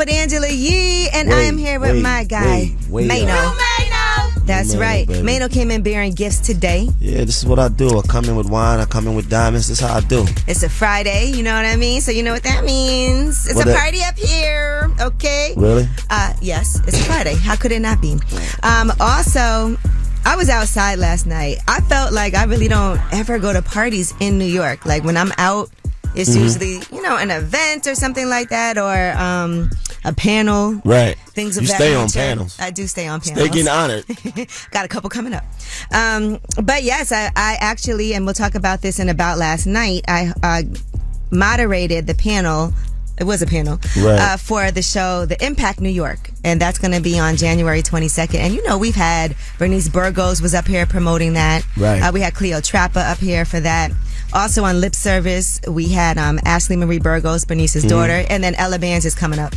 with Angela Yee, and I am here with my guy, Mano. That's right. Baby. Mano came in bearing gifts today. Yeah, this is what I do. I come in with wine, I come in with diamonds. This is how I do. It's a Friday, you know what I mean? So you know what that means. It's a party up here, okay? Really? Yes, it's a Friday. How could it not be? Also, I was outside last night. I felt like I really don't ever go to parties in New York. Like when I'm out, it's usually, an event or something like that, or a panel. Right. Things of you that stay nature. On panels. I do stay on panels. Stay getting honored. Got a couple coming up. But yes, I actually, and we'll talk about this in about last night, I moderated the panel. It was a panel for the show, The Impact New York. And that's going to be on January 22nd. And we've had Bernice Burgos was up here promoting that. Right. We had Cleo Trappa up here for that. Also on Lip Service, we had Ashley Marie Burgos, Bernice's daughter. And then Ella Bands is coming up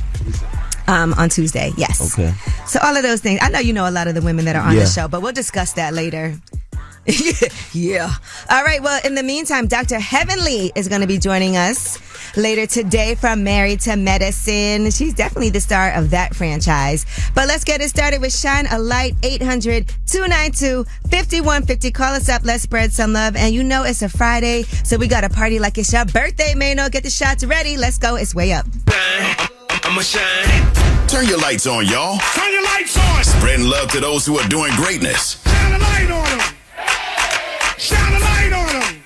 on Tuesday. Yes. Okay. So all of those things. I know you know a lot of the women that are on the show, but we'll discuss that later. Yeah. All right. Well, in the meantime, Dr. Heavenly is going to be joining us later today from Married to Medicine. She's definitely the star of that franchise. But let's get it started with Shine a Light. 800-292-5150. Call us up. Let's spread some love. And it's a Friday, so we got to party like it's your birthday, Mano. Get the shots ready. Let's go. It's way up. I'ma shine. Turn your lights on, y'all. Turn your lights on. Spreading love to those who are doing greatness. Shine a light on them. Shine a light on them.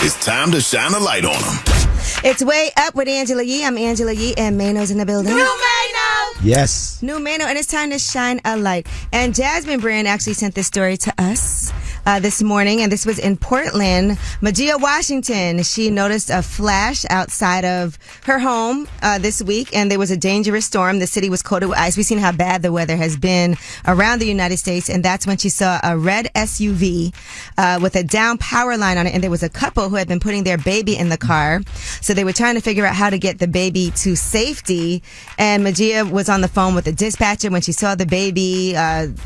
It's time to shine a light on them. It's Way Up with Angela Yee. I'm Angela Yee, and Mano's in the building. New Mano. Yes. New Mano, and it's time to shine a light. And Jasmine Brand actually sent this story to us this morning, and this was in Portland. Magia, Washington. She noticed a flash outside of her home this week, and there was a dangerous storm. The city was coated with ice. We've seen how bad the weather has been around the United States, and that's when she saw a red SUV with a down power line on it, and there was a couple who had been putting their baby in the car. So they were trying to figure out how to get the baby to safety, and Magia was on the phone with the dispatcher when she saw the baby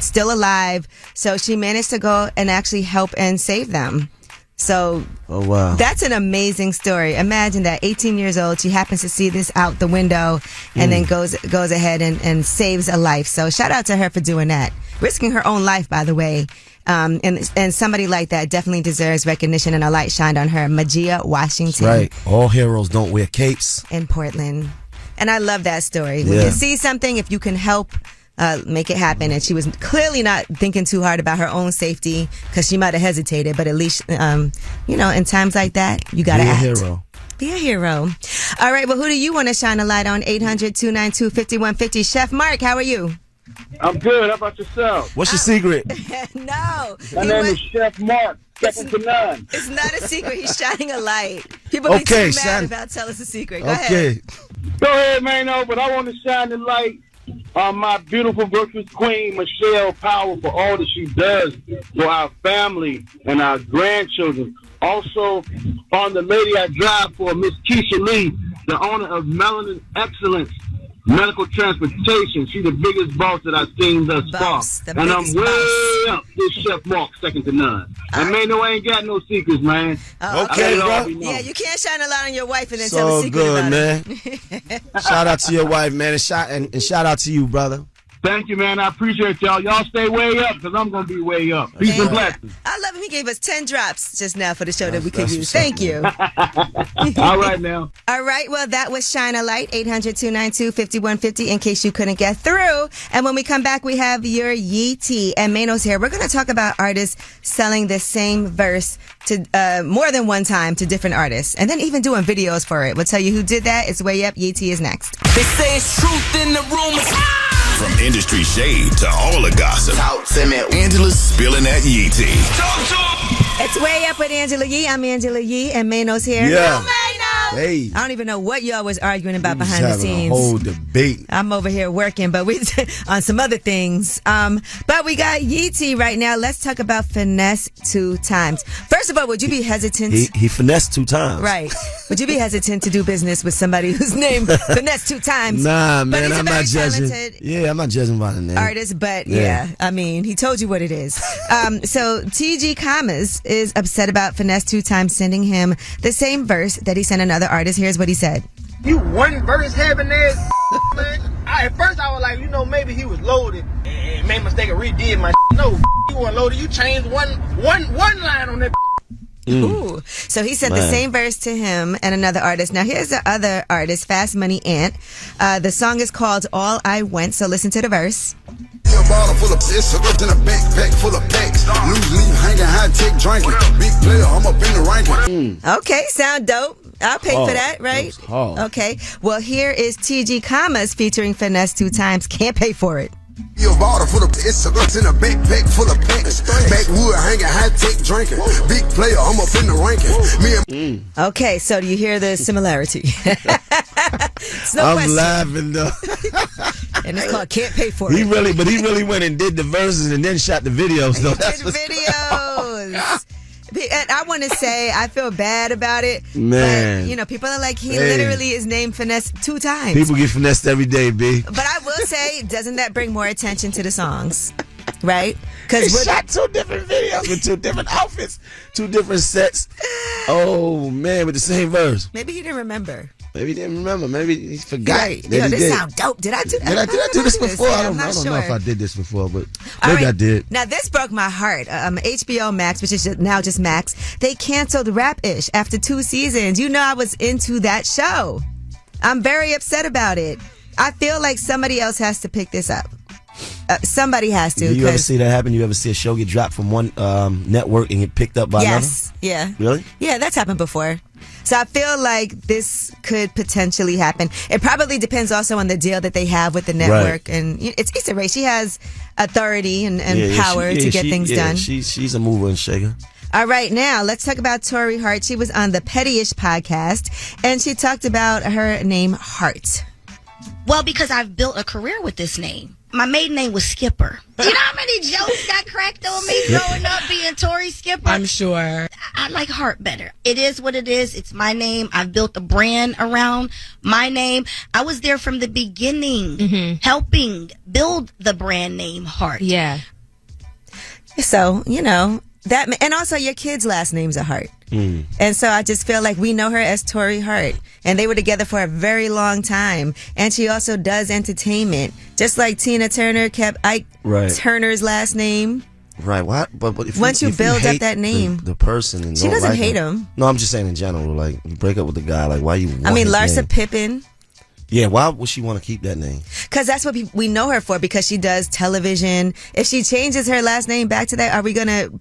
still alive. So she managed to go and actually help and save them. So that's an amazing story. Imagine that, 18 years old, she happens to see this out the window and then goes ahead and saves a life. So shout out to her for doing that. Risking her own life, by the way. And somebody like that definitely deserves recognition, and a light shined on her. Magia, Washington. That's right. All heroes don't wear capes. In Portland. And I love that story. When you see something, if you can help make it happen. And she was clearly not thinking too hard about her own safety, because she might have hesitated, but at least, in times like that, you got to act. Be a hero. Be a hero. All right, well, who do you want to shine a light on? 800-292-5150. Chef Mark, how are you? I'm good. How about yourself? What's your secret? No. My name is Chef Mark, second to none. It's not a secret. He's shining a light. People be too mad about tell us a secret. Go ahead. Go ahead, Mano, but I want to shine the light on my beautiful virtuous queen, Michelle Powell, for all that she does for our family and our grandchildren. Also, on the lady I drive for, Miss Keisha Lee, the owner of Melanin Excellence Medical Transportation. She's the biggest boss that I've seen thus far. And I'm way up this Chef Mark, second to none. And Mano, I ain't got no secrets, man. Okay, bro. Yeah, you can't shine a light on your wife and then tell a secret about it. Shout out to your wife, man, and shout out to you, brother. Thank you, man. I appreciate y'all. Y'all stay way up, because I'm going to be way up. Peace and blessings. I love him. He gave us 10 drops just now for the show that we could use. Thank you. All right, now. All right. Well, that was Shine a Light, 800-292-5150, in case you couldn't get through. And when we come back, we have your Yee Tea. And Mano's here. We're going to talk about artists selling the same verse to more than one time to different artists, and then even doing videos for it. We'll tell you who did that. It's Way Up. Yee Tea is next. They say it's truth in the rumors. From industry shade to all the gossip, Angela's spilling that Yee Tea. It's Way Up with Angela Yee. I'm Angela Yee, and Mano's here. Yeah. Hey. I don't even know what y'all was arguing about behind the scenes. A whole debate. I'm over here working, but we on some other things. But we got Yee Tea right now. Let's talk about Finesse 2 times. First of all, would you be hesitant? He finessed 2 times. Right. Would you be hesitant to do business with somebody whose name Finesse 2 times? Nah, man, I'm not judging. Yeah, I'm not judging by the name. Artist, but yeah, I mean, he told you what it is. So TG Commas is upset about Finesse 2 times sending him the same verse that he sent another artist. Here's what he said. You one verse having that, man. like, you know, maybe he was loaded and made a mistake and redid my No, you weren't loaded. You changed one line on that. Ooh. So he sent the same verse to him and another artist. Now here's the other artist, Fast Money Ant. The song is called All I Want, so listen to the verse. A bottle full of piss, hooked in a backpack full of packs. Loose leaf hanging, high tech drinking. Big player, I'm up in the ranking. Okay, sound dope. I'll pay for that, right? Okay. Well, here is TG Commas featuring Finesse 2 times. Can't pay for it. A bottle full of piss, hooked in a backpack full of packs. Backwood hanging, high tech drinking. Big player, I'm up in the ranking. Okay, so do you hear the similarity? It's no I'm question. laughing though. And it's called Can't Pay For It. He really went and did the verses and then shot the videos though. That's Did videos. And I want to say I feel bad about it. Man. But, you know, people are like, he literally is named Finesse 2 times. People get finessed every day, B. But I will say, doesn't that bring more attention to the songs? Right? He shot 2 different videos with 2 different outfits, 2 different sets. Oh, man, with the same verse. Maybe he didn't remember. Maybe he didn't remember. Maybe he forgot. Right. This sounds dope. Did I do that? Did I do this before? I don't I'm not know if I did this before, but All maybe right. I did. Now, this broke my heart. HBO Max, which is now just Max, they canceled Rap-ish after 2 seasons. You know I was into that show. I'm very upset about it. I feel like somebody else has to pick this up. Somebody has to. Do you ever see that happen? You ever see a show get dropped from one network and get picked up by another? Yes. Yeah. Really? Yeah, that's happened before. So I feel like this could potentially happen. It probably depends also on the deal that they have with the network. Right. And it's Issa Rae. She has authority and power to get things done. She's a mover and shaker. All right, now let's talk about Tori Hart. She was on the Pettyish podcast, and she talked about her name Hart. Well, because I've built a career with this name. My maiden name was Skipper. You know how many jokes got cracked on me growing up being Tori Skipper? I'm sure. I like Hart better. It is what it is. It's my name. I've built a brand around my name. I was there from the beginning, helping build the brand name Hart. Yeah. So, you know, that, and also your kid's last name's a Hart. And so I just feel like we know her as Tori Hart. And they were together for a very long time. And she also does entertainment. Just like Tina Turner kept Ike Turner's last name. Right. What? But if once you build up that name, the person, and she doesn't hate him. No, I'm just saying in general. Like, you break up with the guy. Like, why you? Want I mean, his Larsa name? Pippen. Yeah, why would she want to keep that name? Because that's what we know her for, because she does television. If she changes her last name back to that,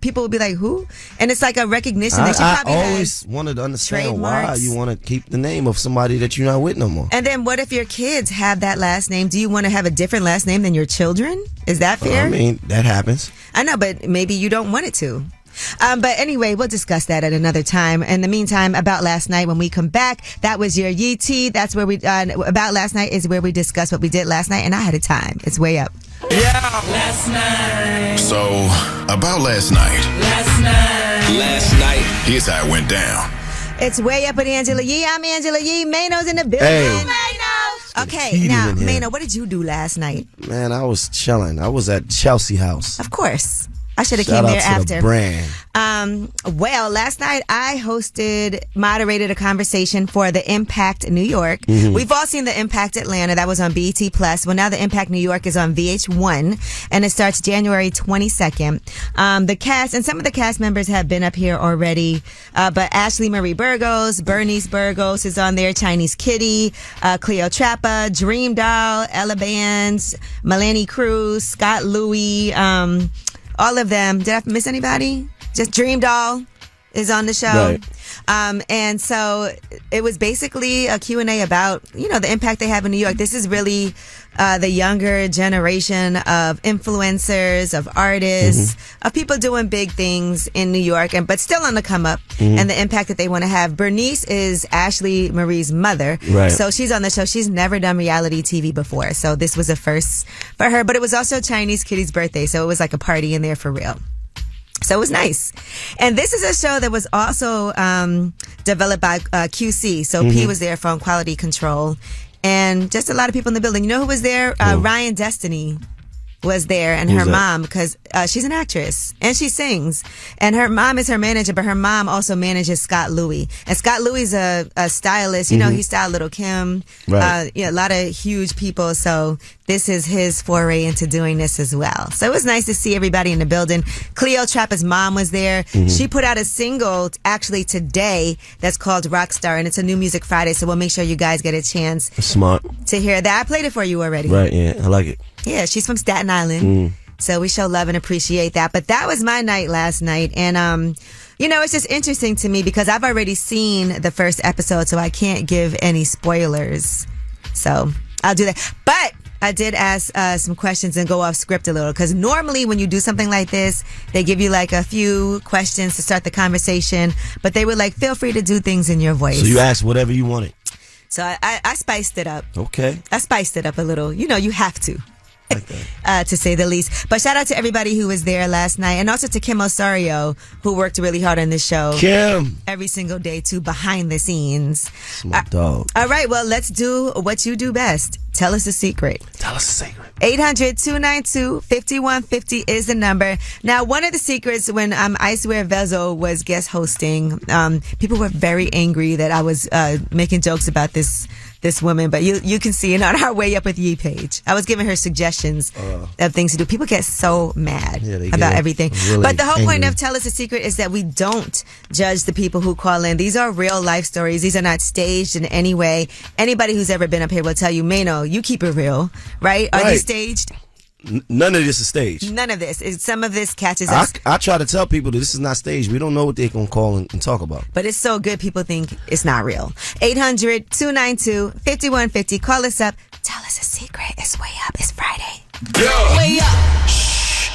people will be like, who? And it's like a recognition that she probably I always wanted to understand trademarks. why you want to keep the name of somebody that you're not with no more. And then what if your kids have that last name? Do you want to have a different last name than your children? Is that fair? I mean, that happens. I know, but maybe you don't want it to. But anyway, we'll discuss that at another time. In the meantime, about last night, when we come back, that was your Yee Tea. That's where about last night is where we discuss what we did last night, and I had a time. It's way up. Yeah. Last night. So, about last night. Last night. Here's how it went down. It's way up with Angela Yee. I'm Angela Yee. Mano's in the building. Hey. Mano. Okay, now, Mano, what did you do last night? Man, I was chilling. I was at Chelsea House. Of course. I should have came there after. The brand. Well, last night I moderated a conversation for the Impact New York. We've all seen the Impact Atlanta. That was on BET Plus. Well, now the Impact New York is on VH1, and it starts January 22nd. The cast and some of the cast members have been up here already, but Ashley Marie Burgos, Bernice Burgos is on there, Chinese Kitty, Cleo Trappa, Dream Doll, Ella Bands, Melanie Cruz, Scott Louis, all of them. Did I miss anybody? Just Dream Doll is on the show. Right. And so it was basically a Q&A about, the impact they have in New York. This is really the younger generation of influencers, of artists, of people doing big things in New York, but still on the come up, and the impact that they want to have. Bernice is Ashley Marie's mother. Right. So she's on the show. She's never done reality TV before. So this was a first for her, but it was also Chinese Kitty's birthday. So it was like a party in there for real. So it was nice. And this is a show that was also developed by QC. So P was there from Quality Control. And just a lot of people in the building. You know who was there? Ryan Destiny was there, and her mom, because she's an actress and she sings, and her mom is her manager, but her mom also manages Scott Louis, and Scott Louis is a stylist. He styled Little Kim, right. A lot of huge people. So this is his foray into doing this as well. So it was nice to see everybody in the building. Cleo Trapper's mom was there. She put out a single actually today that's called Rockstar, and it's a New Music Friday, so we'll make sure you guys get a chance Smart. to hear that. I played it for you already. Right, yeah, I like it. Yeah, she's from Staten Island. So we show love and appreciate that. But that was my night last night. And, you know, it's just interesting to me because I've already seen the first episode, so I can't give any spoilers. So I'll do that. But I did ask some questions and go off script a little because normally when you do something like this, they give you like a few questions to start the conversation, but they were like, feel free to do things in your voice. So you asked whatever you wanted. So I spiced it up. Okay. I spiced it up a little. You know, you have to. To say the least. But shout out to everybody who was there last night, and also to Kim Osorio, who worked really hard on this show. Kim. Every single day, too, behind the scenes. Smart dog. All right, well, let's do what you do best. Tell us a secret. Tell us a secret. 800-292-5150 is the number. Now, one of the secrets when I Swear Vezo was guest hosting, people were very angry that I was making jokes about this woman, but you can see it on our Way Up With Ye page. I was giving her suggestions of things to do. People get so mad about everything. Really but the whole point angry. of Tell Us a Secret is that we don't judge the people who call in. These are real life stories. These are not staged in any way. Anybody who's ever been up here will tell you, Mano, you keep it real, right? Are these staged? None of this is staged. None of this. Some of this catches us. I try to tell people that this is not staged. We don't know what they're going to call and talk about. But it's so good, people think it's not real. 800-292-5150. Call us up. Tell us a secret. It's Way Up. It's Friday. Yeah. Way Up. Shh.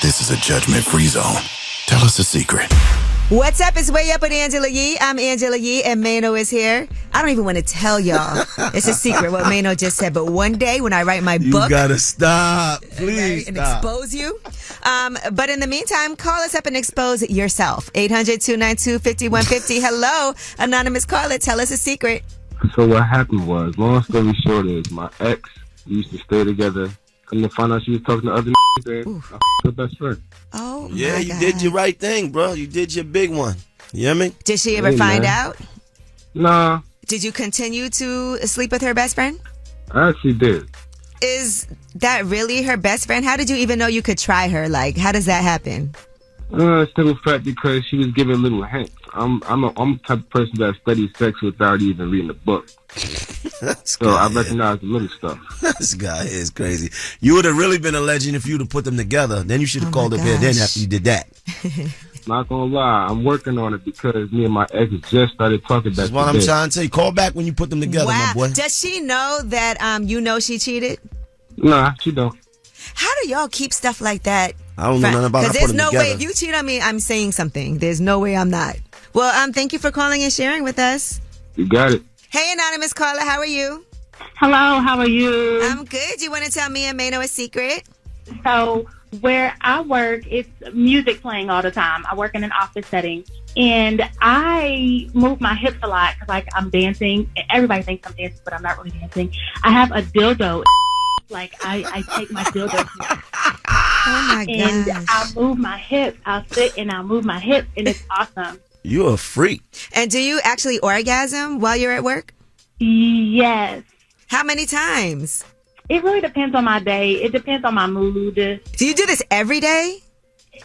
This is a judgment-free zone. Tell us a secret. What's up? It's Way Up with Angela Yee. I'm Angela Yee, and Mano is here. I don't even want to tell y'all. It's a secret what Mano just said. But one day when I write my book, You got to stop. Please and stop. expose you. But in the meantime, call us up and expose yourself. 800-292-5150. Hello, anonymous caller. Tell us a secret. So what happened was, long story short is, my ex used to stay together. Come to find out she was talking to other and I her best friend. Oh, Yeah, my you God. did your right thing, bro. You did your big one. You hear me? Did she ever Hey, find man. out? Nah, Did you continue to sleep with her best friend? I actually did. Is that really her best friend? How did you even know you could try her? Like, how does that happen? Simple fact, because she was giving little hints. I'm the type of person that studies sex without even reading the book. So I recognize the little stuff. This guy is crazy. You would have really been a legend if you'd have put them together. Then you should have called up here then after you did that. Not gonna lie, I'm working on it because me and my ex just started talking That's that what I'm today. trying to tell you. Call back when you put them together, Wow. my boy. Does she know that you know she cheated? Nah, she don't. How do y'all keep stuff like that? I don't know nothing about it. I Because put there's them no together. way if you cheat on me, I'm saying something. There's no way I'm not. Well, thank you for calling and sharing with us. You got it. Hey, anonymous caller, how are you? Hello, how are you? I'm good. You want to tell me and Mano a secret? So where I work, it's music playing all the time. I work in an office setting, and I move my hips a lot because, like, I'm dancing. Everybody thinks I'm dancing, but I'm not really dancing. I have a dildo. Like, I take my dildo Oh, my and gosh. I'll move my hips. I'll sit and I'll move my hips, and it's awesome. You're a freak. And do you actually orgasm while you're at work? Yes. How many times? It really depends on my day. It depends on my mood. Do you do this every day?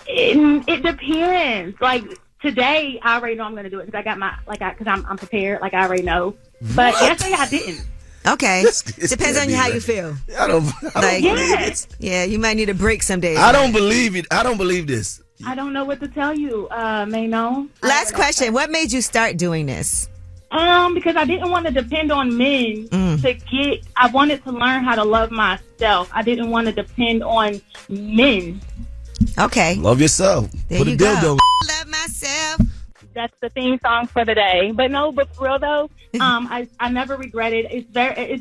It depends. Like today, I already know I'm going to do it because I got my because I'm prepared. Like I already know. But yesterday I didn't. Okay. It's Depends on gotta be how right. you feel. I don't Like, believe it. Yeah, you might need a break some days. I don't believe it. I don't believe this. I don't know what to tell you, Mano. Last question. What made you start doing this? Because I didn't want to depend on men to get. I wanted to learn how to love myself. I didn't want to depend on men. Okay. Love yourself. There Put you a go. dildo. Love myself. That's the theme song for the day. But no, but for real though, I never regret it. It's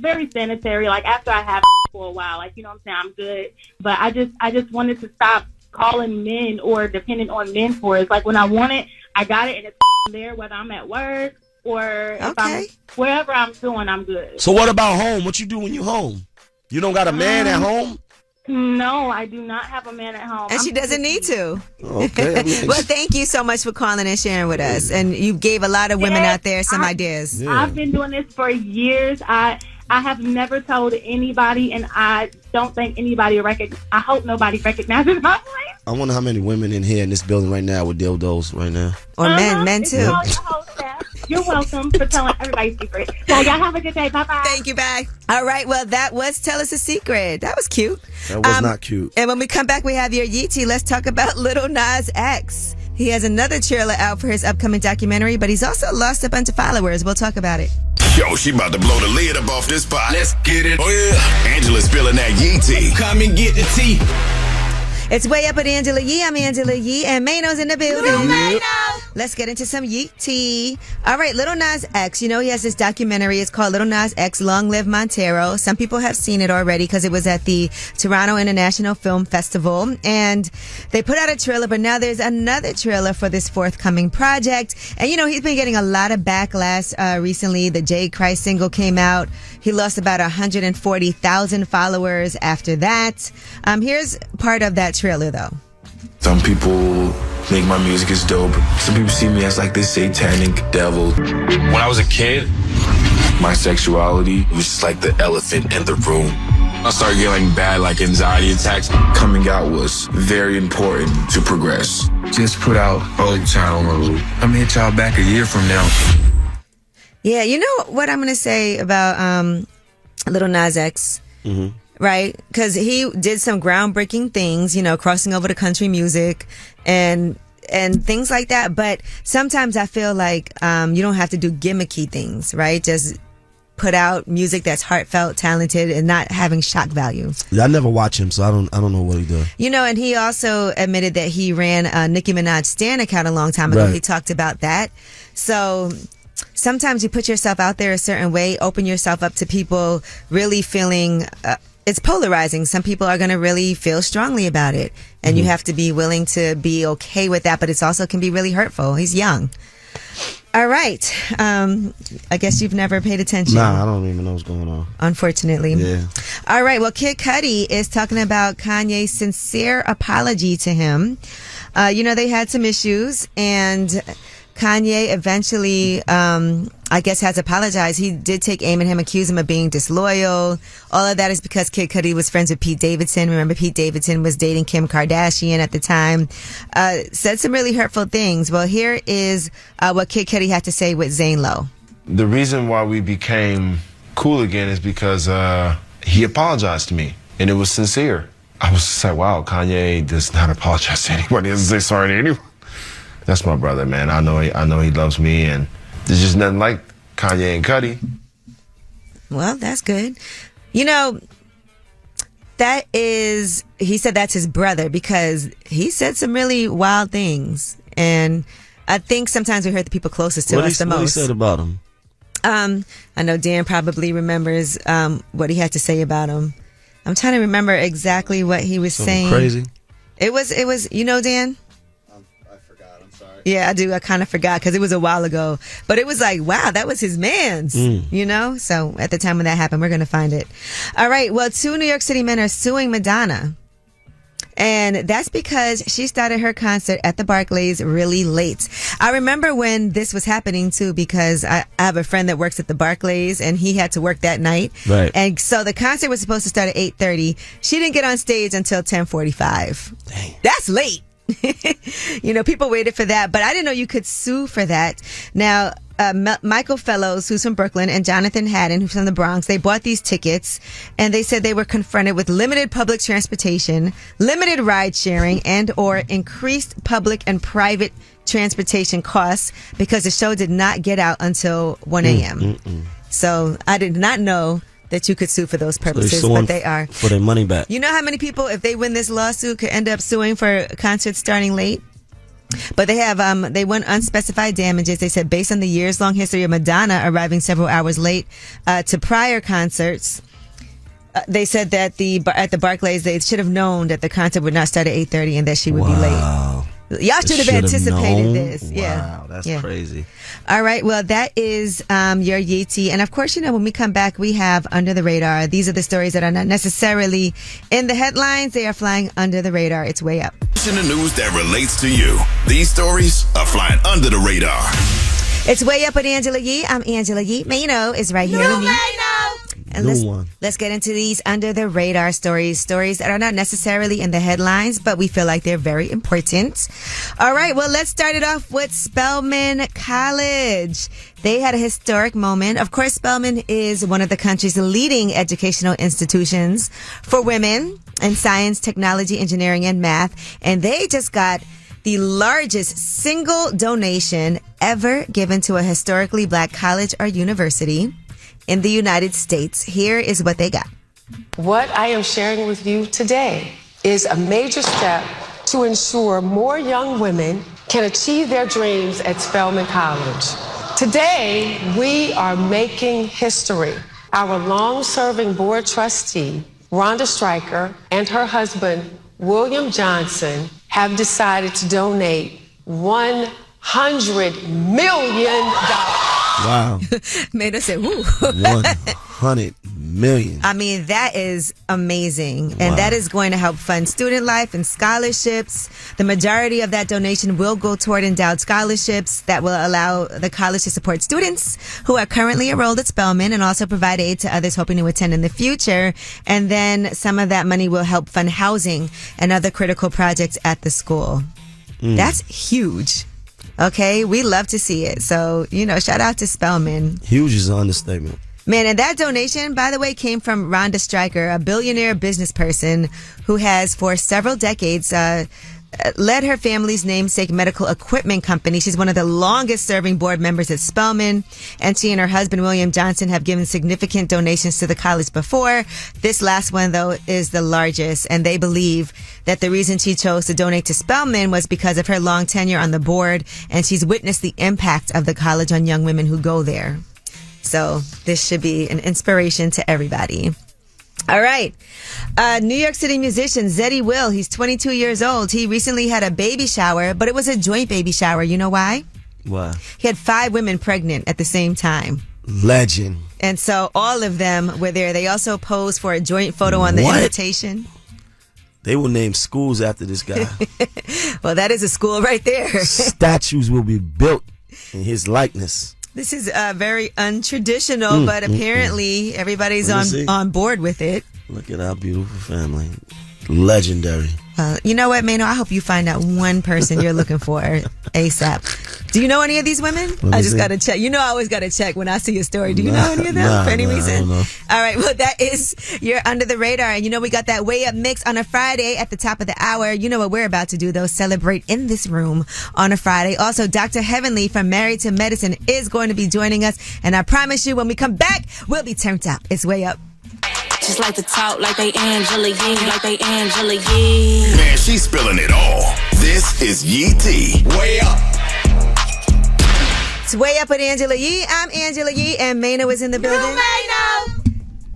very sanitary. Like after I have for a while, like you know what I'm saying, I'm good. But I just wanted to stop calling men or depending on men for it. It's like when I want it, I got it, and it's there whether I'm at work or if I'm wherever I'm doing, I'm good. So what about home? What you do when you home? You don't got a man at home? No, I do not have a man at home. And she doesn't need to. Okay. Well, thank you so much for calling and sharing with us. And you gave a lot of women out there some ideas. I've been doing this for years. I I have never told anybody, and I don't think anybody I hope nobody recognizes my voice. I wonder how many women in here in this building right now with dildos right now. Or men too. All your whole staff. You're welcome for telling everybody's secret. Well, y'all have a good day. Bye-bye. Thank you, bye. All right, well, that was Tell Us a Secret. That was cute. That was not cute. And when we come back, we have your Yeetie. Let's talk about Lil Nas X. He has another trailer out for his upcoming documentary, but he's also lost a bunch of followers. We'll talk about it. Yo, she about to blow the lid up off this pot. Let's get it. Oh, yeah. Angela's spilling that Yee tea. Come and get the tea. It's Way Up with Angela Yee. I'm Angela Yee, and Mano's in the building. Little Mano. Let's get into some Yeet tea. All right, Lil Nas X. You know, he has this documentary. It's called Lil Nas X, Long Live Montero. Some people have seen it already because it was at the Toronto International Film Festival. And they put out a trailer, but now there's another trailer for this forthcoming project. And, you know, he's been getting a lot of backlash recently. The J. Christ single came out. He lost about 140,000 followers after that. Here's part of that trailer, though. Some people think my music is dope. Some people see me as like this satanic devil. When I was a kid, my sexuality was just like the elephant in the room. I started getting bad like anxiety attacks. Coming out was very important to progress. Just put out Old Town Road. I'm gonna hit y'all back a year from now. Yeah, you know what I'm going to say about Lil Nas X, right? Because he did some groundbreaking things, you know, crossing over to country music and things like that. But sometimes I feel like you don't have to do gimmicky things, right? Just put out music that's heartfelt, talented, and not having shock value. Yeah, I never watch him, so I don't know what he does. You know, and he also admitted that he ran a Nicki Minaj Stan account a long time ago. Right. He talked about that. So sometimes you put yourself out there a certain way, open yourself up to people really feeling, it's polarizing. Some people are going to really feel strongly about it. And you have to be willing to be okay with that, but it also can be really hurtful. He's young. All right. I guess you've never paid attention. Nah, I don't even know what's going on. Unfortunately. Yeah. All right. Well, Kid Cudi is talking about Kanye's sincere apology to him. You know, they had some issues, and Kanye eventually, I guess, has apologized. He did take aim at him, accuse him of being disloyal. All of that is because Kid Cudi was friends with Pete Davidson. Remember, Pete Davidson was dating Kim Kardashian at the time. Said some really hurtful things. Well, here is what Kid Cudi had to say with Zane Lowe. The reason why we became cool again is because he apologized to me, and it was sincere. I was just like, wow, Kanye does not apologize to anybody. He doesn't say sorry to anyone. That's my brother, man. I know he loves me, and there's just nothing like Kanye and Cudi. Well, that's good. You know, he said that's his brother because he said some really wild things. And I think sometimes we hurt the people closest to us the most. What he said about him? I know Dan probably remembers what he had to say about him. I'm trying to remember exactly what he was saying. Crazy? It was, you know, Dan? Yeah, I do. I kind of forgot because it was a while ago. But it was like, wow, that was his man's, you know? So at the time when that happened, we're going to find it. All right. Well, 2 New York City men are suing Madonna. And that's because she started her concert at the Barclays really late. I remember when this was happening too, because I have a friend that works at the Barclays and he had to work that night. Right. And so the concert was supposed to start at 8:30. She didn't get on stage until 10:45. Dang. That's late. You know, people waited for that, but I didn't know you could sue for that. Now, Michael Fellows, who's from Brooklyn, and Jonathan Haddon, who's from the Bronx, they bought these tickets, and they said they were confronted with limited public transportation, limited ride sharing, and or increased public and private transportation costs because the show did not get out until 1 a.m. So I did not know that you could sue for those purposes, so but they are. For their money back. You know how many people, if they win this lawsuit, could end up suing for concerts starting late? But they have, they won unspecified damages. They said based on the years-long history of Madonna arriving several hours late to prior concerts, they said that at the Barclays, they should have known that the concert would not start at 8:30 and that she would be late. Y'all should have anticipated this. Wow, that's crazy. All right. Well, that is your Yeetie. And of course, you know, when we come back, we have Under the Radar. These are the stories that are not necessarily in the headlines. They are flying under the radar. It's Way Up. In the news that relates to you. These stories are flying under the radar. It's Way Up with Angela Yee. I'm Angela Yee. Mano is right here with me. And let's get into these under the radar stories that are not necessarily in the headlines, but we feel like they're very important. All right, well, let's start it off with Spelman College. They had a historic moment. Of course, Spelman is one of the country's leading educational institutions for women in science, technology, engineering, and math. And they just got the largest single donation ever given to a historically black college or university in the United States. Here is what they got. What I am sharing with you today is a major step to ensure more young women can achieve their dreams at Spelman College. Today, we are making history. Our long-serving board trustee, Rhonda Stryker, and her husband, William Johnson, have decided to donate $100 million. Wow. Made us say, woo. 100 million. I mean, that is amazing. And that is going to help fund student life and scholarships. The majority of that donation will go toward endowed scholarships that will allow the college to support students who are currently enrolled at Spelman and also provide aid to others hoping to attend in the future. And then some of that money will help fund housing and other critical projects at the school. That's huge. Okay, we love to see it. So, shout out to Spelman. Huge is an understatement. Man, and that donation, by the way, came from Rhonda Stryker, a billionaire business person who has for several decades led her family's namesake medical equipment company. She's one of the longest serving board members at Spelman, and she and her husband, William Johnson, have given significant donations to the college before. This last one, though, is the largest, and they believe that the reason she chose to donate to Spelman was because of her long tenure on the board, and she's witnessed the impact of the college on young women who go there. So this should be an inspiration to everybody. All right. New York City musician Zeddy Will, he's 22 years old. He recently had a baby shower, but it was a joint baby shower. You know why? Why? He had 5 women pregnant at the same time. Legend. And so all of them were there. They also posed for a joint photo on the invitation. They will name schools after this guy. Well, that is a school right there. Statues will be built in his likeness. This is very untraditional, but apparently everybody's on board with it. Look at our beautiful family. Legendary. You know what, Mano? I hope you find out one person you're looking for ASAP. Do you know any of these women? I just got to check. I always got to check when I see a story. Do you know any of them for any reason? I don't know. All right. Well, that is your Under the Radar. And we got that Way Up mix on a Friday at the top of the hour. You know what we're about to do, though? Celebrate in this room on a Friday. Also, Dr. Heavenly from Married to Medicine is going to be joining us. And I promise you, when we come back, we'll be turned up. It's Way Up. Just like to talk like they Angela Yee, Man, she's spilling it all. This is Yee T. Way Up. It's Way Up with Angela Yee. I'm Angela Yee, and Mano is in the building.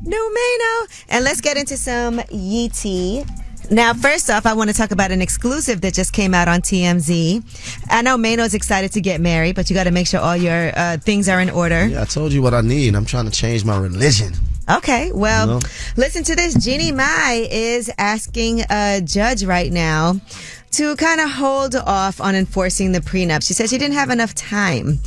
New Mano. And let's get into some Yee T. Now, first off, I want to talk about an exclusive that just came out on TMZ. I know Mano's excited to get married, but you got to make sure all your things are in order. Yeah, I told you what I need. I'm trying to change my religion. Okay, well, listen to this. Jeannie Mai is asking a judge right now to kind of hold off on enforcing the prenup. She said she didn't have enough time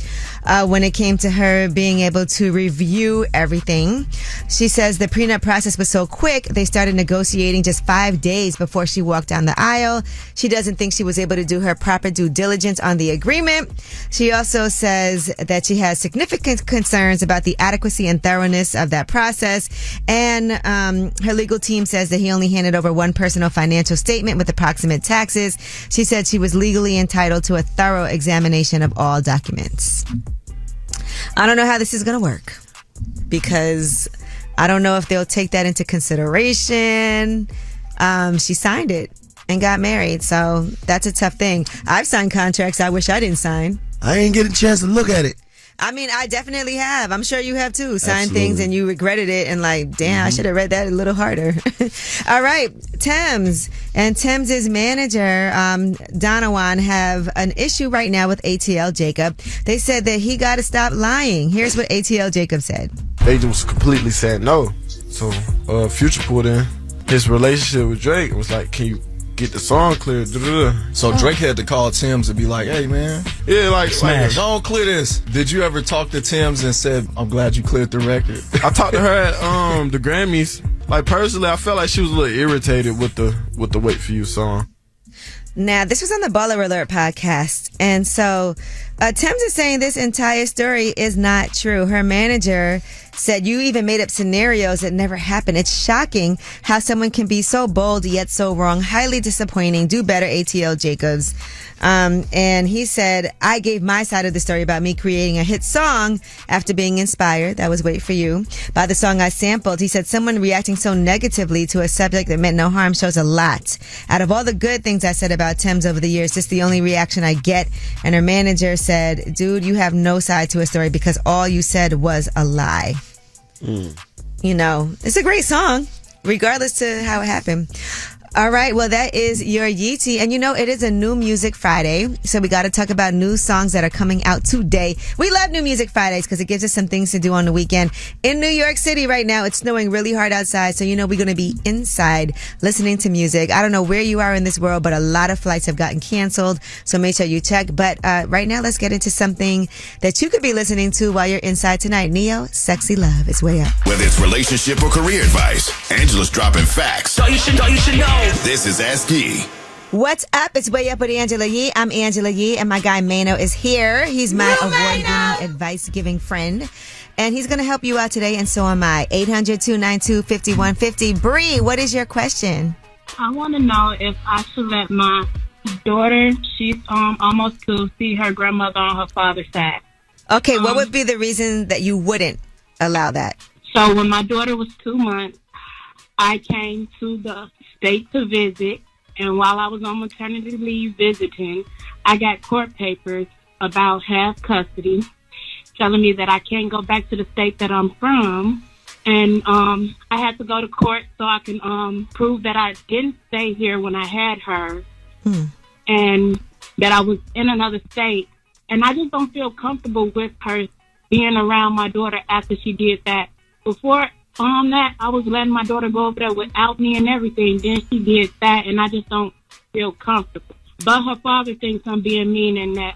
when it came to her being able to review everything. She says the prenup process was so quick, they started negotiating just 5 days before she walked down the aisle. She doesn't think she was able to do her proper due diligence on the agreement. She also says that she has significant concerns about the adequacy and thoroughness of that process. And her legal team says that he only handed over one personal financial statement with approximate taxes. She said she was legally entitled to a thorough examination of all documents. I don't know how this is going to work because I don't know if they'll take that into consideration. She signed it and got married, so that's a tough thing. I've signed contracts I wish I didn't sign. I ain't get a chance to look at it. I mean, I definitely have. I'm sure you have too. Signed things and you regretted it and like, damn, I should have read that a little harder. All right, Thames and Thames's manager, Donovan, have an issue right now with ATL Jacob. They said that he got to stop lying. Here's what ATL Jacob said. They just completely said no. So Future pulled in. His relationship with Drake was like, can get the song cleared. So Drake had to call Tim's and be like, hey, man. Yeah, like Smash. Don't clear this. Did you ever talk to Tim's and said, I'm glad you cleared the record? I talked to her at the Grammys. Like, personally, I felt like she was a little irritated with the Wait For You song. Now, this was on the Baller Alert podcast. And so Tim's is saying this entire story is not true. Her manager said you even made up scenarios that never happened. It's shocking how someone can be so bold yet so wrong. Highly disappointing. Do better, ATL Jacobs. And he said, I gave my side of the story about me creating a hit song after being inspired. That was Wait For You. By the song I sampled, he said someone reacting so negatively to a subject that meant no harm shows a lot. Out of all the good things I said about Tim's over the years, this is the only reaction I get. And her manager said, dude, you have no side to a story because all you said was a lie. You know, it's a great song, regardless to how it happened. All right, well, that is your Yeetie. And you know, it is a New Music Friday, so we got to talk about new songs that are coming out today. We love New Music Fridays because it gives us some things to do on the weekend. In New York City right now, it's snowing really hard outside, so you know we're going to be inside listening to music. I don't know where you are in this world, but a lot of flights have gotten canceled, so make sure you check. But right now, let's get into something that you could be listening to while you're inside tonight. Neo, Sexy Love is way up. Whether it's relationship or career advice, Angela's dropping facts. So you should know. This is Ask Yee. What's up? It's Way Up with Angela Yee. I'm Angela Yee, and my guy Mano is here. He's my award-winning advice-giving friend, and he's going to help you out today, and so am I. 800-292-5150. Bree, what is your question? I want to know if I should let my daughter, she's almost 2, see her grandmother on her father's side. Okay, what would be the reason that you wouldn't allow that? So when my daughter was 2 months, I came to the state to visit, and while I was on maternity leave visiting, I got court papers about half custody telling me that I can't go back to the state that I'm from, and I had to go to court so I can prove that I didn't stay here when I had her, and that I was in another state, and I just don't feel comfortable with her being around my daughter after she did that. Before that, I was letting my daughter go over there without me and everything. Then she did that, and I just don't feel comfortable. But her father thinks I'm being mean and that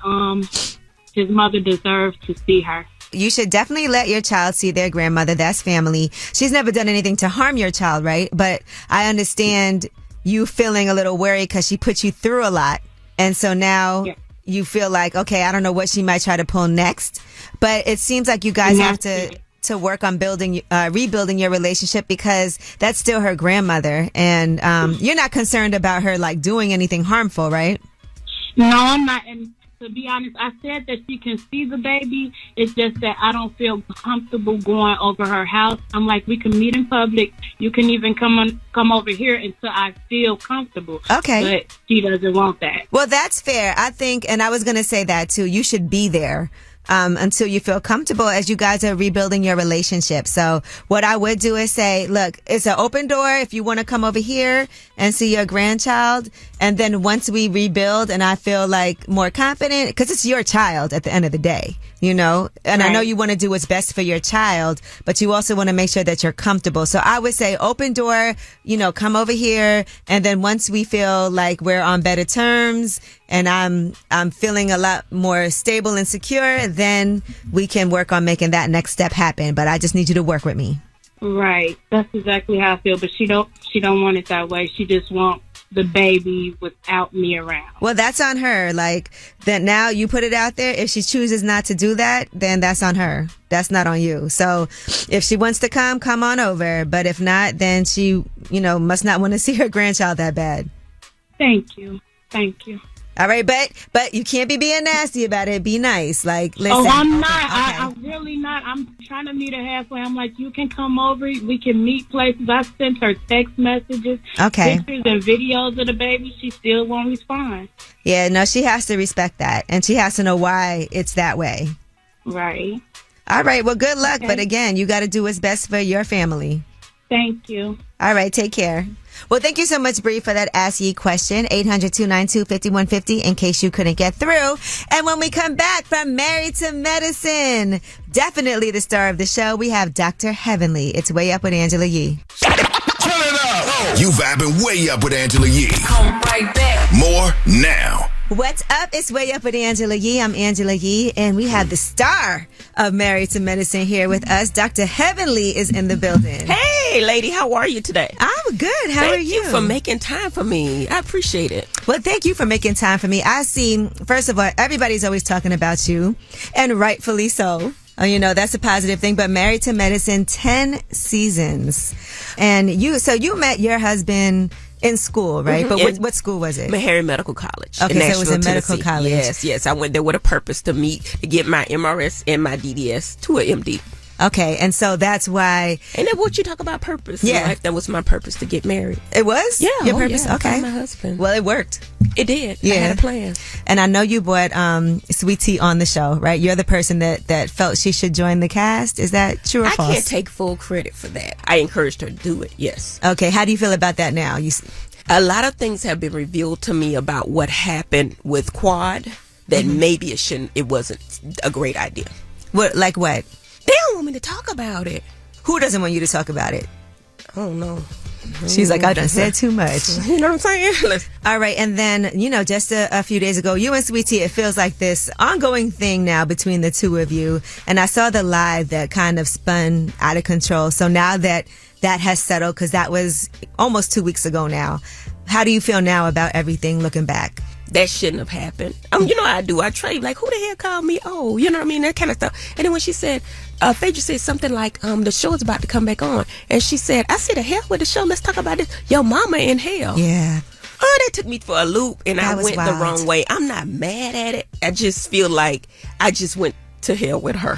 his mother deserves to see her. You should definitely let your child see their grandmother. That's family. She's never done anything to harm your child, right? But I understand you feeling a little worried because she put you through a lot. And so now you feel like, okay, I don't know what she might try to pull next. But it seems like you guys have to work on rebuilding your relationship because that's still her grandmother. And you're not concerned about her like doing anything harmful, right? No, I'm not. And to be honest, I said that she can see the baby. It's just that I don't feel comfortable going over her house. I'm like, we can meet in public. You can even come over here until I feel comfortable. Okay. But she doesn't want that. Well, that's fair. I think, and I was going to say that too, you should be there until you feel comfortable as you guys are rebuilding your relationship. So what I would do is say, look, it's an open door if you want to come over here and see your grandchild. And then once we rebuild and I feel like more confident, because it's your child at the end of the day, you know, and I know you want to do what's best for your child, but you also want to make sure that you're comfortable. So I would say open door, you know, come over here. And then once we feel like we're on better terms and I'm feeling a lot more stable and secure, then we can work on making that next step happen. But I just need you to work with me. Right. That's exactly how I feel. But she don't want it that way. She just wants the baby without me around. Well, that's on her. Like, that now you put it out there. If she chooses not to do that, then that's on her. That's not on you. So if she wants to come on over. But if not, then she, you know, must not want to see her grandchild that bad. Thank you. Thank you. All right, but you can't be being nasty about it. Be nice. Like, listen. Oh, I'm not. Okay. I'm really not. I'm trying to meet her halfway. I'm like, you can come over. We can meet places. I sent her text messages, pictures and videos of the baby. She still won't respond. Yeah, no, she has to respect that. And she has to know why it's that way. Right. All right, well, good luck. Okay. But again, you got to do what's best for your family. Thank you. All right, take care. Well, thank you so much, Bree, for that Ask Yee question. 800-292-5150 in case you couldn't get through. And when we come back from Married to Medicine, definitely the star of the show, we have Dr. Heavenly. It's Way Up with Angela Yee. Turn it up. You vibing way up with Angela Yee. Come right back. More now. What's up? It's Way Up with Angela Yee. I'm Angela Yee, and we have the star of Married to Medicine here with us. Dr. Heavenly is in the building. Hey, lady, how are you today? I'm good. How are you? Thank you for making time for me. I appreciate it. Well, thank you for making time for me. I see, first of all, everybody's always talking about you, and rightfully so. You know, that's a positive thing. But Married to Medicine, 10 seasons. And you met your husband in school, right? Mm-hmm. But what school was it? Meharry Medical College. Okay, in so it was Nashville, in medical Tennessee. college. Yes. I went there with a purpose to get my MRS and my DDS to an MD. Okay, and so that's why. And then what you talk about purpose? Yeah. In life, that was my purpose to get married. It was? Yeah. Your purpose? Yeah, okay. my husband. Well, it worked. It did. Yeah. I had a plan. And I know you brought Sweet Tea on the show, right? You're the person that felt she should join the cast. Is that true or false? I can't take full credit for that. I encouraged her to do it, yes. Okay, how do you feel about that now? A lot of things have been revealed to me about what happened with Quad that maybe it wasn't a great idea. What? Like what? They don't want me to talk about it. Who doesn't want you to talk about it? I don't know. She's like, I done said too much. You know what I'm saying? All right. And then, just a few days ago, you and Sweet Tea, it feels like this ongoing thing now between the two of you. And I saw the live that kind of spun out of control. So now that has settled, because that was almost 2 weeks ago now. How do you feel now about everything looking back? That shouldn't have happened. You know, I do. I trade, like, who the hell called me? Oh, you know what I mean? That kind of stuff. And then when she said, Phaedra said something like, the show is about to come back on. And she said, I said, the hell with the show. Let's talk about this. Your mama in hell. Yeah. Oh, that took me for a loop, and I went wild. the wrong way. I'm not mad at it. I just feel like I just went to hell with her.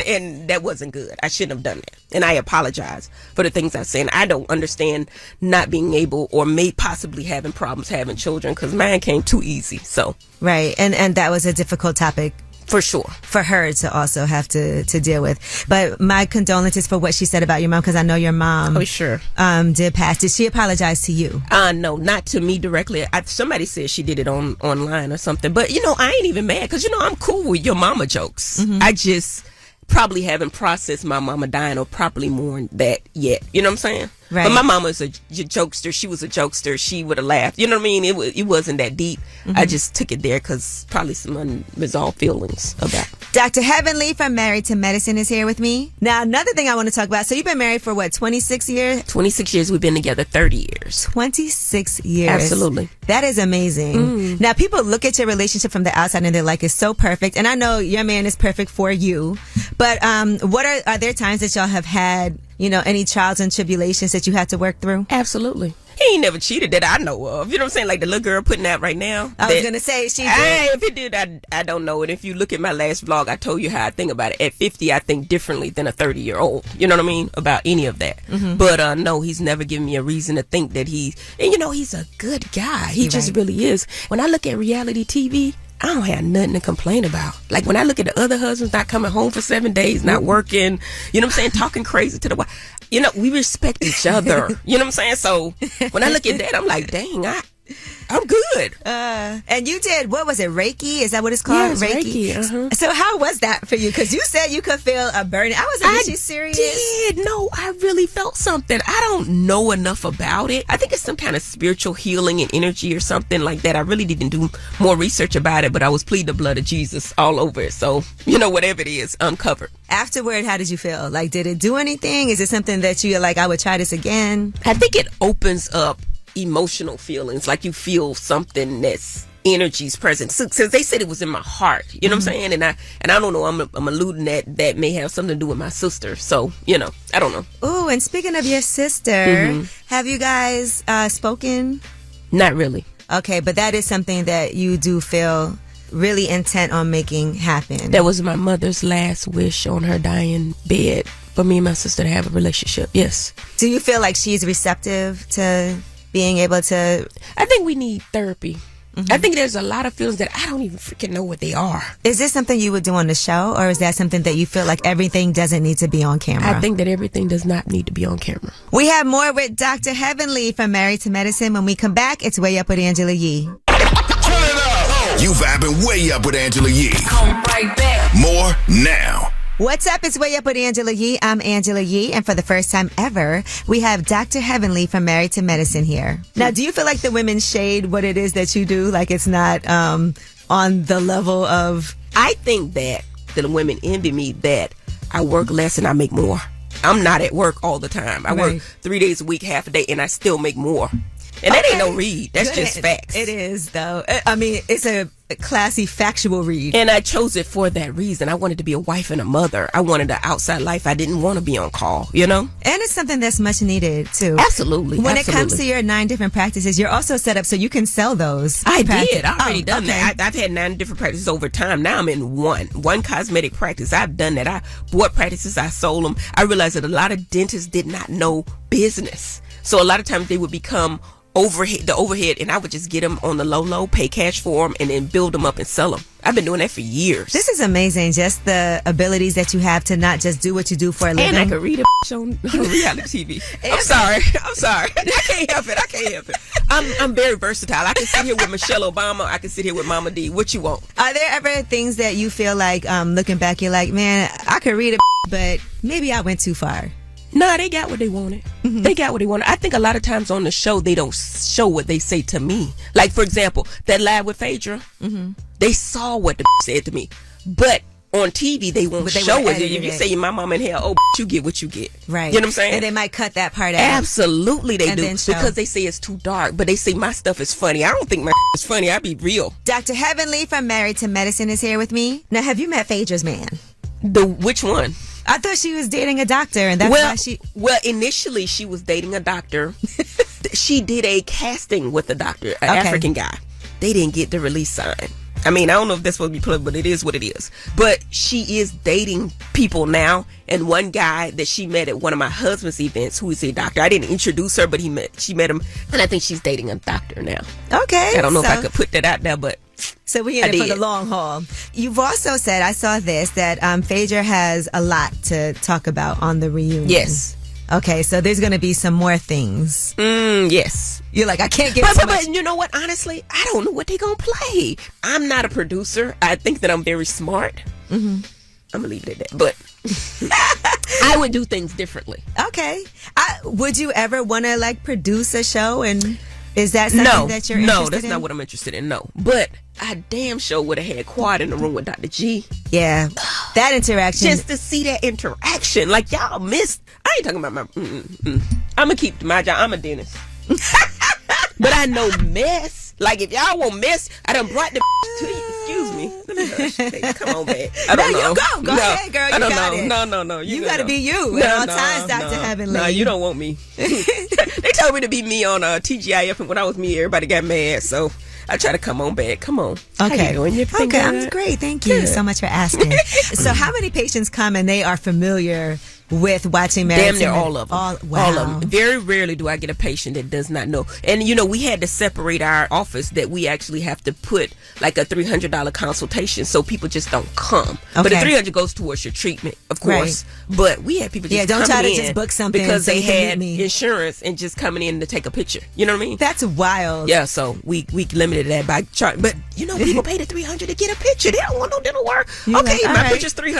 And that wasn't good. I shouldn't have done that. And I apologize for the things I said. And I don't understand not being able or possibly having problems having children, because mine came too easy. So right. And that was a difficult topic. For sure. For her to also have to deal with. But my condolences for what she said about your mom, because I know your mom did pass. Did she apologize to you? No, not to me directly. Somebody said she did it online or something. But, I ain't even mad, because, I'm cool with your mama jokes. Mm-hmm. I just probably haven't processed my mama dying or properly mourned that yet. You know what I'm saying? Right. But my mama's a jokester. She was a jokester. She would have laughed. You know what I mean? It wasn't that deep. Mm-hmm. I just took it there because probably some unresolved feelings about it. Dr. Heavenly from Married to Medicine is here with me. Now, another thing I want to talk about. So you've been married for what, 26 years? 26 years. We've been together 30 years. 26 years. Absolutely. That is amazing. Now, people look at your relationship from the outside and they're like, it's so perfect. And I know your man is perfect for you. But what are there times that y'all have had, any trials and tribulations that you had to work through? Absolutely. He ain't never cheated that I know of. You know what I'm saying? Like the little girl putting out right now. I was going to say, she did. If it did, I don't know. And if you look at my last vlog, I told you how I think about it. At 50, I think differently than a 30-year-old. You know what I mean? About any of that. Mm-hmm. But no, he's never given me a reason to think that he's a good guy. He just really is. When I look at reality TV, I don't have nothing to complain about. Like when I look at the other husbands not coming home for 7 days, not working, you know what I'm saying, talking crazy to the wife. We respect each other. You know what I'm saying? So when I look at that, I'm like, dang, I'm good. And you did, what was it, Reiki? Is that what it's called? Yes, Reiki. Uh-huh. So how was that for you? Because you said you could feel a burning. I was like, is she serious? I did. No, I really felt something. I don't know enough about it. I think it's some kind of spiritual healing and energy or something like that. I really didn't do more research about it, but I was pleading the blood of Jesus all over it. So, whatever it is, uncovered. Afterward, how did you feel? Like, did it do anything? Is it something that you're like, I would try this again? I think it opens up emotional feelings, like you feel something that's energy's present. So they said it was in my heart, you know what I'm saying? And I don't know, I'm alluding that may have something to do with my sister. So, I don't know. Oh, and speaking of your sister, have you guys spoken? Not really. Okay, but that is something that you do feel really intent on making happen. That was my mother's last wish on her dying bed, for me and my sister to have a relationship. Yes. Do you feel like she's receptive to being able to? I think we need therapy. I think there's a lot of feelings that I don't even freaking know what they are. Is this something you would do on the show, or is that something that you feel like everything doesn't need to be on camera? I think that everything does not need to be on camera. We have more with Dr. Heavenly from Married to Medicine. When we come back, it's Way Up with Angela Yee. You vibing way up with Angela Yee. Come right back. More now. What's up? It's Way Up with Angela Yee. I'm Angela Yee, and for the first time ever, we have Dr. Heavenly from Married to Medicine here. Now, do you feel like the women shade what it is that you do? Like it's not on the level of... I think that the women envy me that I work less and I make more. I'm not at work all the time. I work 3 days a week, half a day, and I still make more. And that ain't no read. That's just facts. It is, though. I mean, it's a classy, factual read. And I chose it for that reason. I wanted to be a wife and a mother. I wanted an outside life. I didn't want to be on call, you know? And it's something that's much needed, too. Absolutely. When it comes to your 9 different practices, you're also set up so you can sell those. I did. I already done that. I've had 9 different practices over time. Now I'm in one cosmetic practice. I've done that. I bought practices. I sold them. I realized that a lot of dentists did not know business. So a lot of times they would become overhead, and I would just get them on the low, pay cash for them, and then build them up and sell them. I've been doing that for years. This is amazing, just the abilities that you have to not just do what you do for a living. And I could read a on reality TV. I'm sorry. I can't help it. I'm very versatile. I can sit here with Michelle Obama. I can sit here with Mama D. What you want? Are there ever things that you feel like, looking back, you're like, man, I could read a but maybe I went too far? Nah, they got what they wanted. Mm-hmm. They got what they wanted. I think a lot of times on the show, they don't show what they say to me. Like, for example, that live with Phaedra, they saw what the said to me. But on TV, they won't show it. If you say my mama in hell, you get what you get. Right. You know what I'm saying? And they might cut that part out. Absolutely they do. Because they say it's too dark. But they say my stuff is funny. I don't think my is funny. I be real. Dr. Heavenly from Married to Medicine is here with me. Now, have you met Phaedra's man? Which one? I thought she was dating a doctor, and that's why she... Well, initially, she was dating a doctor. She did a casting with a doctor, an African guy. They didn't get the release sign. I mean, I don't know if that's supposed to be put, but it is what it is. But she is dating people now, and one guy that she met at one of my husband's events, who is a doctor. I didn't introduce her, but she met him, and I think she's dating a doctor now. Okay. I don't know if I could put that out there, but... So we in it for the long haul. You've also said, I saw this, that Phaedra has a lot to talk about on the reunion. Yes. Okay, so there's going to be some more things. Yes. You're like, I can't get but you know what? Honestly, I don't know what they're going to play. I'm not a producer. I think that I'm very smart. I'm going to leave it at that. But I would do things differently. Okay. Would you ever want to, like, produce a show and... Is that something that you're interested in? No, that's not what I'm interested in, no. But I damn sure would have had Quad in the room with Dr. G. Yeah, that interaction. Just to see that interaction. Like, y'all missed. I ain't talking about my... I'm going to keep my job. I'm a dentist. But I know mess. Like, if y'all want mess, I done brought the to you. Excuse me. Let me hush. Hey, come on, babe. I don't know. Go ahead, girl. You got it. No. You got to be you at all times, Dr. Heavenly. No, you don't want me. They told me to be me on TGIF, and when I was me, everybody got mad. So I try to come on back. Come on. Okay. How you doing? Everything good? I'm great. Thank you so much for asking. So how many patients come and they are familiar with watching Married to Medicine? Damn near all of them. Wow. All of them. Very rarely do I get a patient that does not know. And, you know, we had to separate our office that we actually have to put like a $300 consultation so people just don't come. Okay. But the $300 goes towards your treatment, of course. Right. But we had people just don't coming try to in just book something because so they you can had meet me. Insurance and just coming in to take a picture. You know what I mean? That's wild. Yeah, so we limited that by charge. But, you know, people pay the $300 to get a picture. They don't want no dental work. You're okay, like, my picture's $300.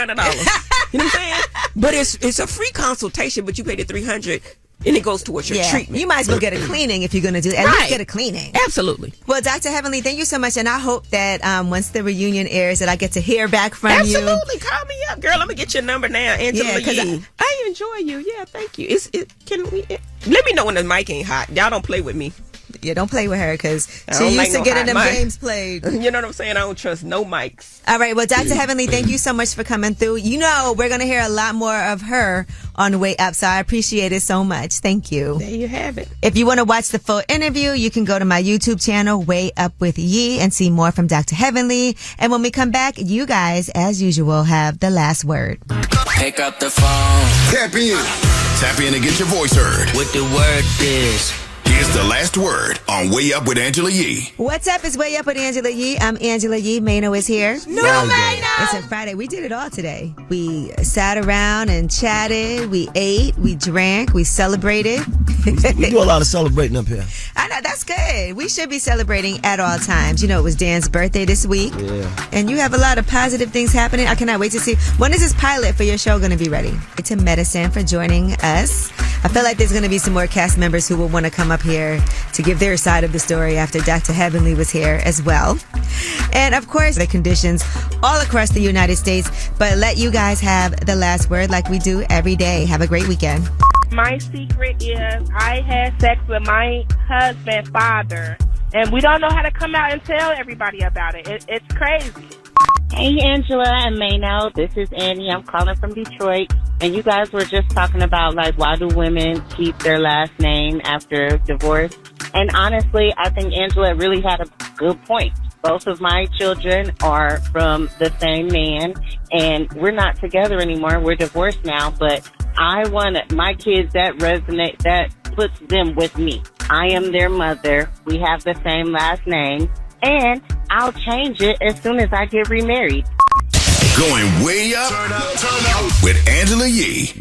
You know what I'm saying? But it's a free consultation, but you pay the $300 and it goes towards your treatment. You might as well get a cleaning if you're going to do it. At least get a cleaning. Absolutely. Well, Dr. Heavenly, thank you so much. And I hope that once the reunion airs that I get to hear back from you. Absolutely. Call me up, girl. I'm going to get your number now. Angela Yee. I enjoy you. Yeah, thank you. Let me know when the mic ain't hot. Y'all don't play with me. Yeah, don't play with her because she used to get in them games played. You know what I'm saying? I don't trust no mics. All right. Well, Dr. Heavenly, thank you so much for coming through. You know, we're going to hear a lot more of her on the way up, so I appreciate it so much. Thank you. There you have it. If you want to watch the full interview, you can go to my YouTube channel, Way Up with Yee, and see more from Dr. Heavenly. And when we come back, you guys, as usual, have the last word. Pick up the phone. Tap in. Tap in and get your voice heard. What the word is. Here's the last word on Way Up with Angela Yee. What's up? It's Way Up with Angela Yee. I'm Angela Yee. Mano is here. No, Mano! It's a Friday. We did it all today. We sat around and chatted. We ate. We drank. We celebrated. We do a lot of celebrating up here. I know, that's good. We should be celebrating at all times. You know, it was Dan's birthday this week. Yeah. And you have a lot of positive things happening. I cannot wait to see. When is this pilot for your show going to be ready? To Medicine for joining us. I feel like there's going to be some more cast members who will want to come up here to give their side of the story after Dr. Heavenly was here as well. And of course, the conditions all across the United States. But let you guys have the last word like we do every day. Have a great weekend. My secret is I had sex with my husband's father, and we don't know how to come out and tell everybody about it. It's crazy. Hey, Angela and Mano. This is Annie. I'm calling from Detroit. And you guys were just talking about, like, why do women keep their last name after divorce? And honestly, I think Angela really had a good point. Both of my children are from the same man, and we're not together anymore. We're divorced now, but I want my kids that resonate, that puts them with me. I am their mother. We have the same last name, and I'll change it as soon as I get remarried. Going way up with Angela Yee.